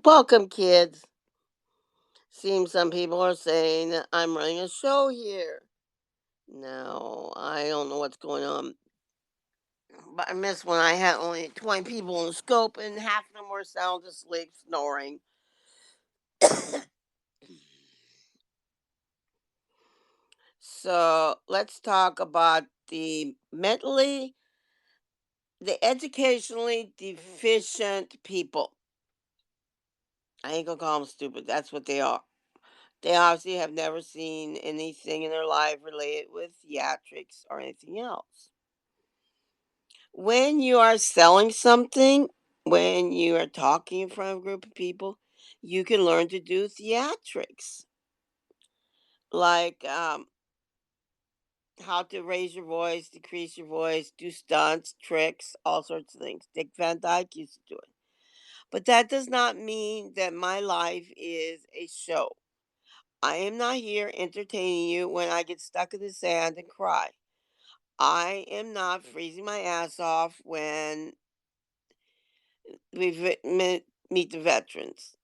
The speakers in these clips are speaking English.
Welcome, kids. Seems some people are saying that I'm running a show here. No, I don't know what's going on. But I missed when I had only 20 people in the scope and half of them were sound asleep, snoring. So let's talk about the educationally deficient people. I ain't gonna call them stupid. That's what they are. They obviously have never seen anything in their life related with theatrics or anything else. When you are selling something, when you are talking in front of a group of people, you can learn to do theatrics, like how to raise your voice, decrease your voice, do stunts, tricks, all sorts of things. Dick Van Dyke used to do it. But that does not mean that my life is a show. I am not here entertaining you when I get stuck in the sand and cry. I am not freezing my ass off when meet the veterans.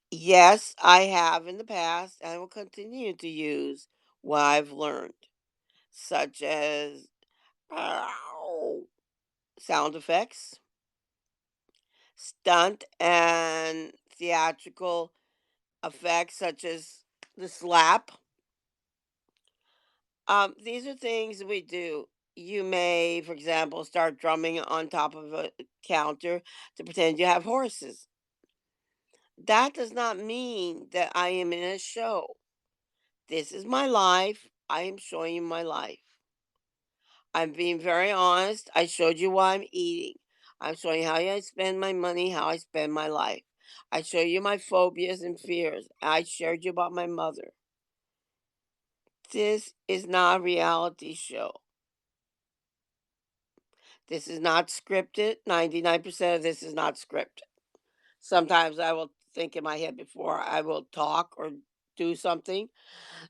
Yes, I have in the past, and I will continue to use what I've learned, such as "Ow" sound effects, stunt and theatrical effects, such as the slap. These are things we do. You may, for example, start drumming on top of a counter to pretend you have horses. That does not mean that I am in a show. This is my life. I am showing you my life. I'm being very honest. I showed you what I'm eating. I'm showing you how I spend my money, how I spend my life. I show you my phobias and fears. I shared you about my mother. This is not a reality show. This is not scripted. 99% of this is not scripted. Sometimes I will think in my head before I will talk or do something.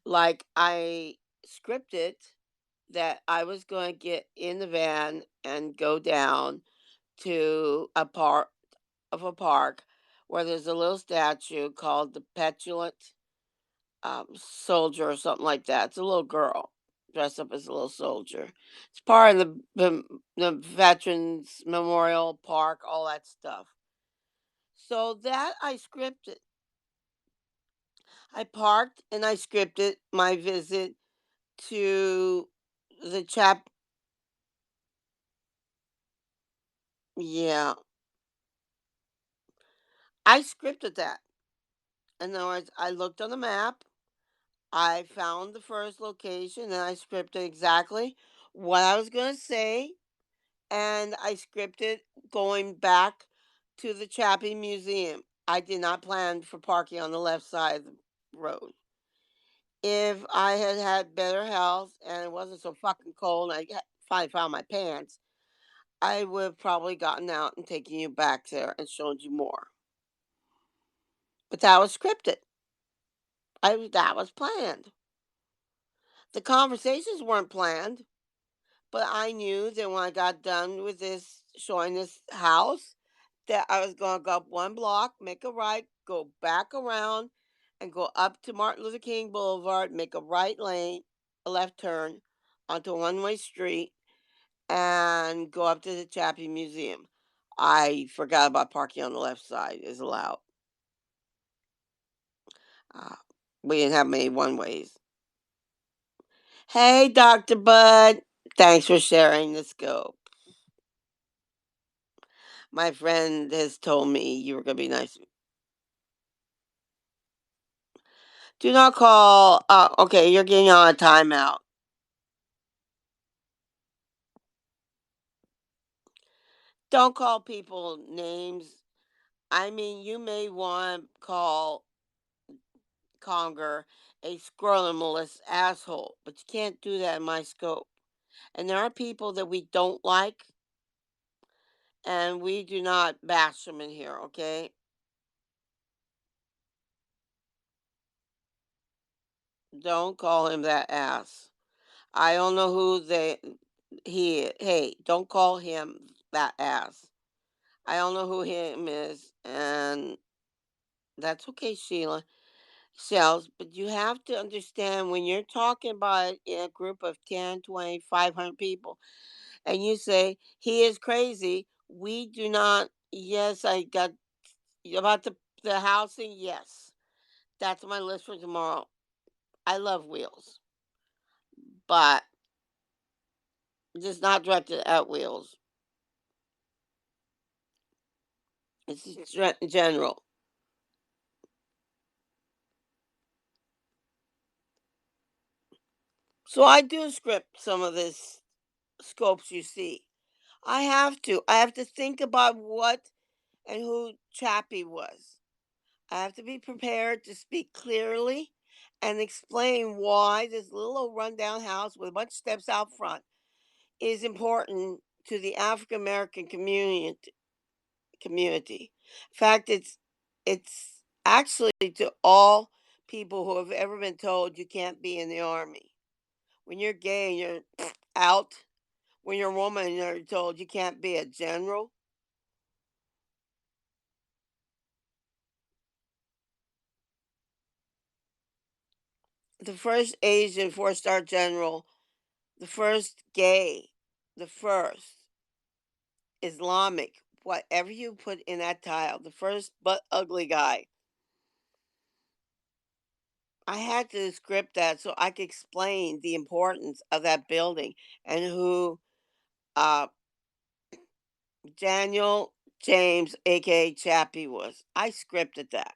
Like I scripted that I was going to get in the van and go down to a part of a park where there's a little statue called the Petulant Soldier or something like that. It's a little girl dressed up as a little soldier. It's part of the Veterans Memorial Park, all that stuff. So that I scripted. I parked and I scripted my visit to the chap. Yeah, I scripted that. In other words, I looked on the map, I found the first location, and I scripted exactly what I was going to say, and I scripted going back to the Chappie Museum. I did not plan for parking on the left side of the road. If I had had better health and it wasn't so fucking cold, and finally found my pants, I would have probably gotten out and taken you back there and showed you more. But that was scripted. That was planned. The conversations weren't planned, but I knew that when I got done with this showing this house, that I was going to go up one block, make a right, go back around, and go up to Martin Luther King Boulevard, make a right lane, a left turn onto a one-way street, and go up to the Chappie Museum. I forgot about parking on the left side is allowed. Uh, we didn't have many one ways. Hey, Dr. Bud. Thanks for sharing the scope. My friend has told me you were going to be nice. Do not call. Okay, you're getting on a timeout. Don't call people names. I mean, you may want to call Conger a squirrelmolest asshole, but you can't do that in my scope. And there are people that we don't like, and we do not bash them in here, okay? Don't call him that ass. I don't know who he is. Hey, don't call him that ass. I don't know who him is, and that's okay, Sheila. Shells, but you have to understand when you're talking about in a group of 10, 20, 500 people, and you say, he is crazy, we do not, yes, I got about the housing, yes. That's my list for tomorrow. I love wheels, but just not directed at wheels. It's just general. So I do script some of this scopes you see. I have to. I have to think about what and who Chappie was. I have to be prepared to speak clearly and explain why this little old rundown house with a bunch of steps out front is important to the African American community. In fact, it's actually to all people who have ever been told you can't be in the army. When you're gay and you're out, when you're a woman and you're told you can't be a general. The first Asian four-star general, the first gay, the first Islamic, whatever you put in that tile, the first but ugly guy. I had to script that so I could explain the importance of that building and who uh, Daniel James, aka Chappie, was. I scripted that.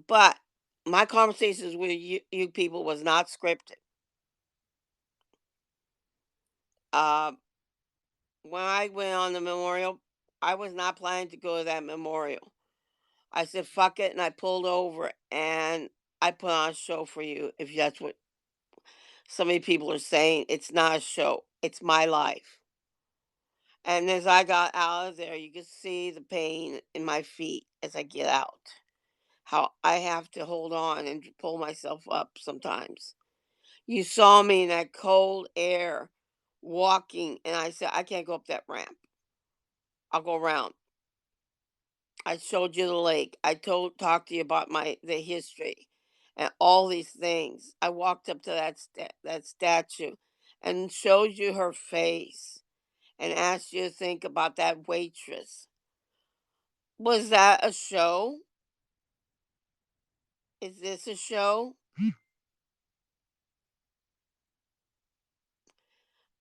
But my conversations with you people was not scripted. Uh, when I went on the memorial, I was not planning to go to that memorial. I said, fuck it. And I pulled over and I put on a show for you. If that's what so many people are saying, it's not a show, it's my life. And as I got out of there, you could see the pain in my feet as I get out. How I have to hold on and pull myself up sometimes. You saw me in that cold air walking, and I said, I can't go up that ramp. I'll go around. I showed you the lake. I talked to you about the history and all these things. I walked up to that statue and showed you her face and asked you to think about that waitress. Was that a show? Is this a show?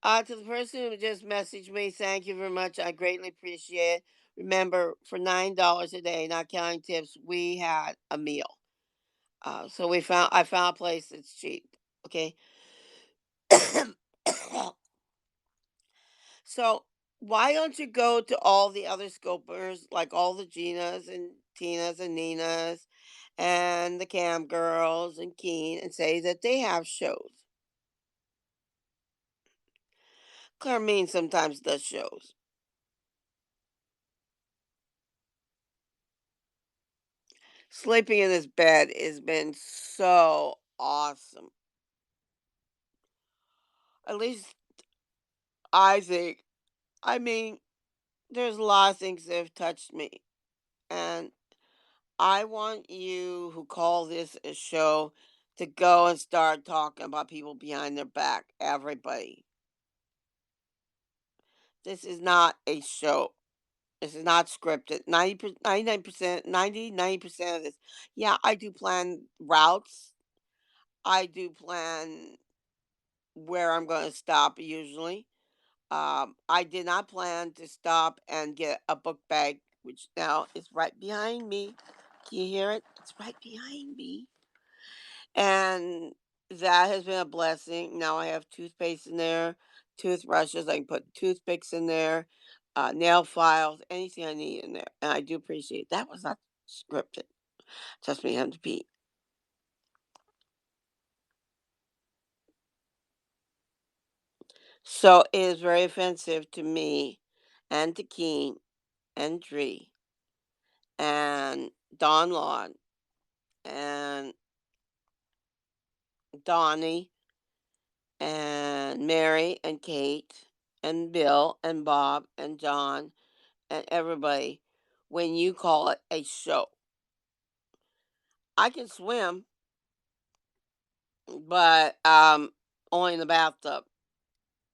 To the person who just messaged me, thank you very much. I greatly appreciate it. Remember, for $9 a day, not counting tips, we had a meal. So I found a place that's cheap. Okay. So why don't you go to all the other scopers, like all the Ginas and Tinas and Ninas and the Cam girls and Keen, and say that they have shows? Carmine sometimes does shows. Sleeping in this bed has been so awesome. At least I think. I mean, there's a lot of things that have touched me. And I want you who call this a show to go and start talking about people behind their back. Everybody. This is not a show. This is not scripted. 99%, 90% of this. Yeah, I do plan routes. I do plan where I'm going to stop usually. I did not plan to stop and get a book bag, which now is right behind me. Can you hear it? It's right behind me. And that has been a blessing. Now I have toothpaste in there, toothbrushes. I can put toothpicks in there, nail files, anything I need in there. And I do appreciate that was not scripted. Trust me, I'm to Pete. So it is very offensive to me and to Keen and Dree and Don Lawn and Donnie and Mary and Kate and Bill and Bob and John and everybody when you call it a show. I can swim, but only in the bathtub.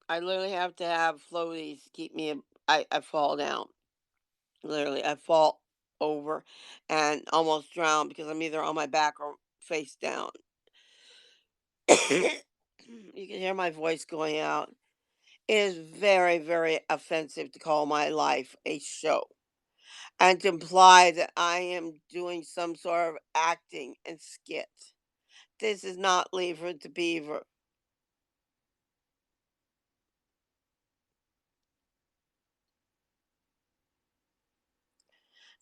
I literally have to have floaties to keep me. I fall down. Literally, I fall over and almost drown because I'm either on my back or face down. You can hear my voice going out. It is very, very offensive to call my life a show and to imply that I am doing some sort of acting and skit. This is not Lever to Beaver.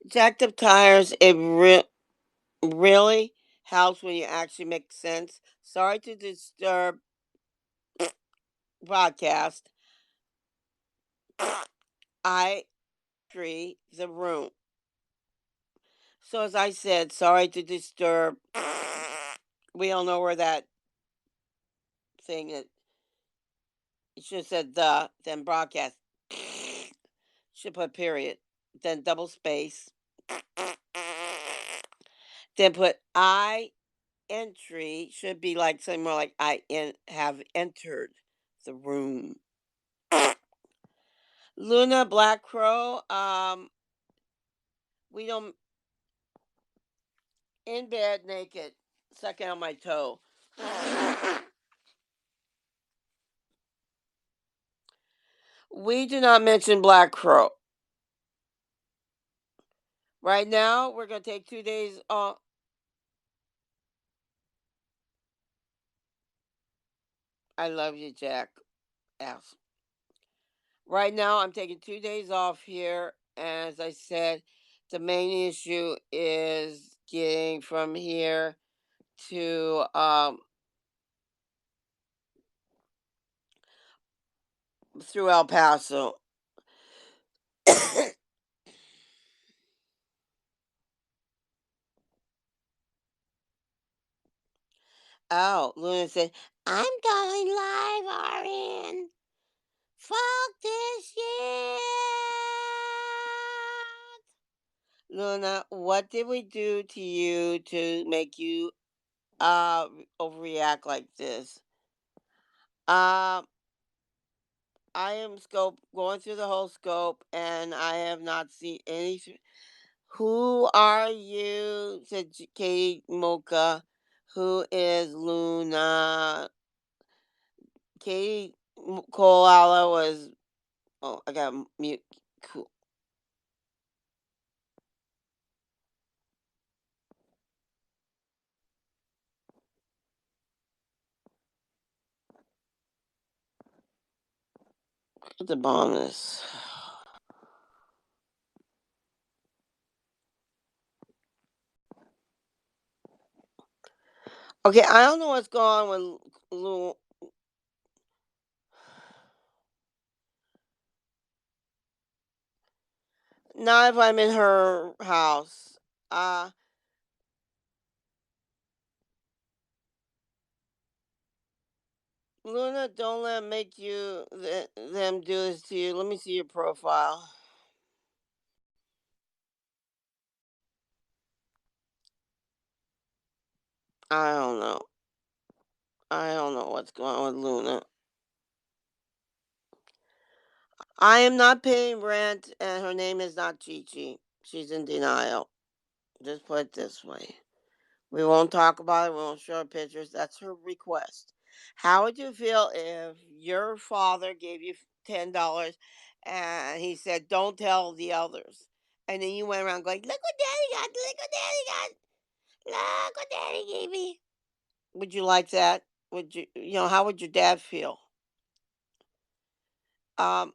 Jacked up tires, really helps when you actually make sense. Sorry to disturb broadcast. I tree the room. So as I said, sorry to disturb. We all know where that thing that you should have said the, then broadcast. Should put period. Then double space. Then put I entry should be like something more like have entered the room. Luna Black Crow. We don't in bed naked, sucking on my toe. We do not mention Black Crow. Right now, we're gonna take 2 days off. I love you, Jack. Yes. Right now, I'm taking 2 days off here. And as I said, the main issue is getting from here to through El Paso. Oh, Luna said, I'm going live, RN. Fuck this shit. Luna, what did we do to you to make you overreact like this? Um, I am scope going through the whole scope, and I have not seen any. Who are you? Said Katie Mocha. Who is Luna? Katie Koala was. Oh, I got mute. Cool. The bonus. Okay, I don't know what's going on with Luna. Not if I'm in her house. Luna, don't let 'em make them do this to you. Let me see your profile. I don't know. I don't know what's going on with Luna. I am not paying rent, and her name is not Chi. She's in denial. Just put it this way. We won't talk about it. We won't show her pictures. That's her request. How would you feel if your father gave you $10 and he said, "Don't tell the others," and then you went around going, "Look what Daddy got! Look what Daddy got! Look what Daddy gave me." Would you like that? Would you? How would your dad feel? Um,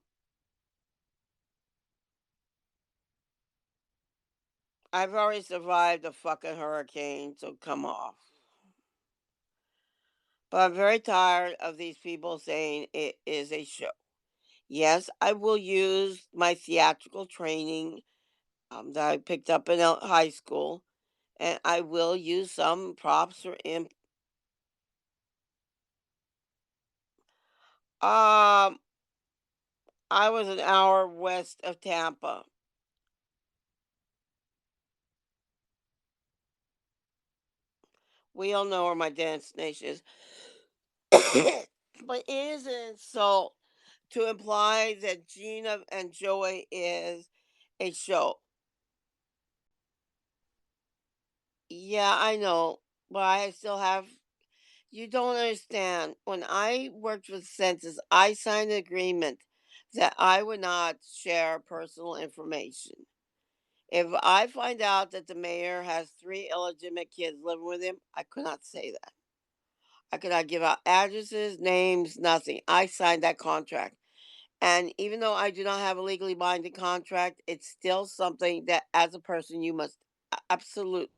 I've already survived a fucking hurricane, so come off. But I'm very tired of these people saying it is a show. Yes, I will use my theatrical training that I picked up in high school, and I will use some props or imp. Um, I was an hour west of Tampa. We all know where my destination is. But it is an insult to imply that Gina and Joey is a show. Yeah, I know, but I still have. You don't understand. When I worked with Census, I signed an agreement that I would not share personal information. If I find out that the mayor has three illegitimate kids living with him, I could not say that. I could not give out addresses, names, nothing. I signed that contract. And even though I do not have a legally binding contract, it's still something that as a person you must absolute.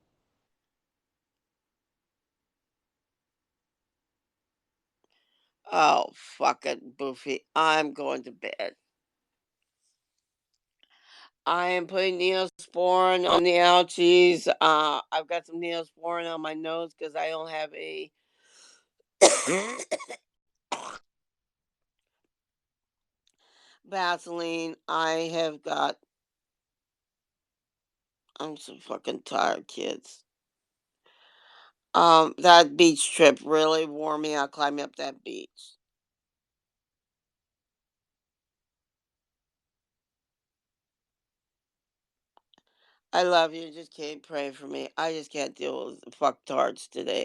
Oh, fucking Boofy. I'm going to bed. I am putting Neosporin on the ouchies. I've got some Neosporin on my nose because I don't have a Vaseline. I have got. I'm so fucking tired, kids. That beach trip really wore me out climbing up that beach. I love you. Just can't pray for me. I just can't deal with fucktards today.